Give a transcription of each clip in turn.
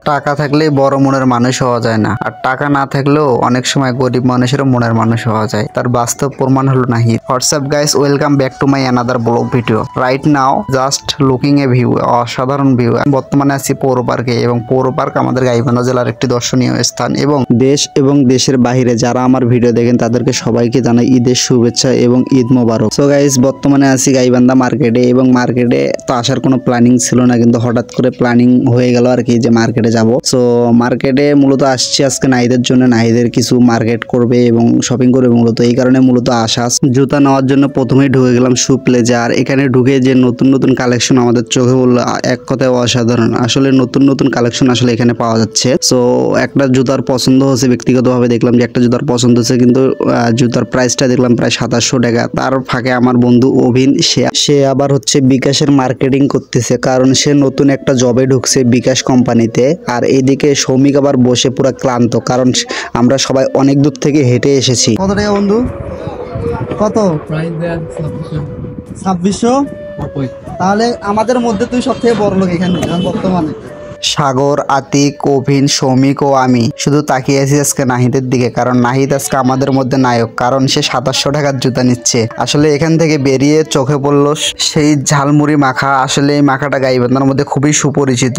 টাকা থাকলেই বড় মনের মানুষ হওয়া যায় না, আর টাকা না থাকলেও অনেক সময় গরিব মানুষেরও মনের মানুষ হওয়া যায়। তার বাস্তব প্রমাণ হলো Nahid. WhatsApp guys, welcome back to my another blog video. Right now just looking a view, অসাধারণ ভিউ। বর্তমানে আছি পৌর পার্কে, এবং পৌর পার্ক আমাদের গাইবান্ধা জেলার একটি দর্শনীয় স্থান। এবং দেশ এবং দেশের বাইরে যারা আমার ভিডিও দেখেন তাদেরকে সবাইকে জানাই ঈদের শুভেচ্ছা এবং ঈদ মোবারক। সো গাইস, বর্তমানে আছি গাইবান্ধা মার্কেটে, এবং মার্কেটে তো আসার কোনো প্ল্যানিং ছিল না, কিন্তু হঠাৎ করে প্ল্যানিং হয়ে গেল আর কি, যে মার্কেটে যাব। সো মার্কেটে মূলত আসছি আজকে নাহিদের জন্য। নাহিদের কিছু মার্কেট করবে এবং শপিং করবে, মূলত এই কারণে মূলত আসা। জুতা নেওয়ার জন্য প্রথমেই ঢুকে গেলাম শু প্লেজার। এখানে ঢুকে যে নতুন নতুন কালেকশন আমাদের চোখে বললো, এক কথায় অসাধারণ। আসলে নতুন নতুন কালেকশন আসলে এখানে পাওয়া যাচ্ছে। সো একটা জুতার পছন্দ হচ্ছে, ব্যক্তিগতভাবে দেখলাম যে একটা জুতার পছন্দ হচ্ছে, কিন্তু জুতার প্রাইসটা দেখলাম প্রায় 2700 টাকা। তার ফাঁকে আমার বন্ধু অভিন, সে আবার হচ্ছে বিকাশের মার্কেটিং করতেছে, কারণ সে নতুন একটা জবে ঢুকছে বিকাশ কোম্পানিতে। আর এইদিকে সৌমিক আবার বসে পুরো ক্লান্ত, কারণ আমরা সবাই অনেক দূর থেকে হেঁটে এসেছি। কত টাকা বন্ধু? কত? 2600। তাহলে আমাদের মধ্যে তুই সব থেকে বড় লোক এখানে বর্তমানে। সাগর, আতিক, অভিন, সৌমিক ও আমি শুধু তাকিয়ে আছি আজকে নাহিদের দিকে, কারণ নাহিদ আজকে আমাদের মধ্যে নায়ক, কারণ সে 2700 টাকার জুতা নিচ্ছে। আসলে এখান থেকে বেরিয়ে চোখে পড়লো সেই ঝালমুড়ি মাখা। আসলে এই মাখাটা গাইবান্ধার মধ্যে খুবই সুপরিচিত।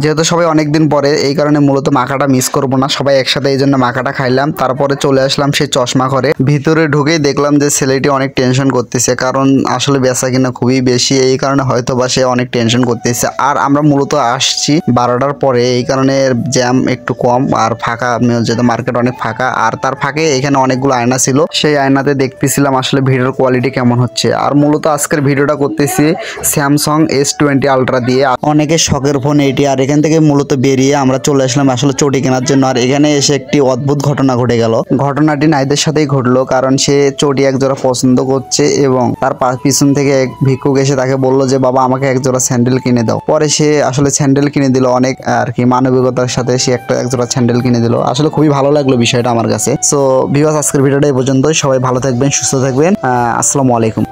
যেহেতু সবাই অনেকদিন পরে, এই কারণে মূলত মাখাটা মিস করব না, সবাই একসাথে এই জন্য মাখাটা খাইলাম। তারপরে চলে আসলাম সেই চশমা ঘরে। ভিতরে ঢুকেই দেখলাম যে ছেলেটি অনেক টেনশন করতেছে, কারণ আসলে বেচা কিনা খুবই বেশি, এই কারণে হয়তো বা সে অনেক টেনশন করতেছে। আর আমরা মূলত আসছি 12টার পরে, এই কারণে জ্যাম একটু কম আর ফাঁকা, যেহেতু মার্কেট অনেক ফাঁকা। আর তার ফাঁকে এখানে অনেকগুলো আয়না ছিল, সেই আয়নাতে দেখতেছিলাম আসলে ভিডিওর কোয়ালিটি কেমন হচ্ছে। আর মূলত আজকের ভিডিওটা করতেছি স্যামসাং S20 আলট্রা দিয়ে, অনেকের শখের ফোন এইটি। আর এখান থেকে মূলত বেরিয়ে আমরা চলে আসলাম আসলে চটি কেনার জন্য। আর এখানে এসে একটি অদ্ভুত ঘটনা ঘটে গেল। ঘটনাটি নাইদের সাথেই ঘটলো, কারণ সে চটি এক জোড়া পছন্দ করছে, এবং তার পিছন থেকে এক ভিক্ষুক এসে তাকে বললো যে বাবা আমাকে এক জোড়া স্যান্ডেল কিনে দাও। পরে সে আসলে স্যান্ডেল কিনে দিল, অনেক আর কি মানবিকতার সাথে সে এক জোড়া স্যান্ডেল কিনে দিল। আসলে খুবই ভালো লাগলো বিষয়টা আমার কাছে। সো ভিউয়ার্স, আজকের ভিডিওটা এই পর্যন্তই। সবাই ভালো থাকবেন, সুস্থ থাকবেন। আসসালামু আলাইকুম।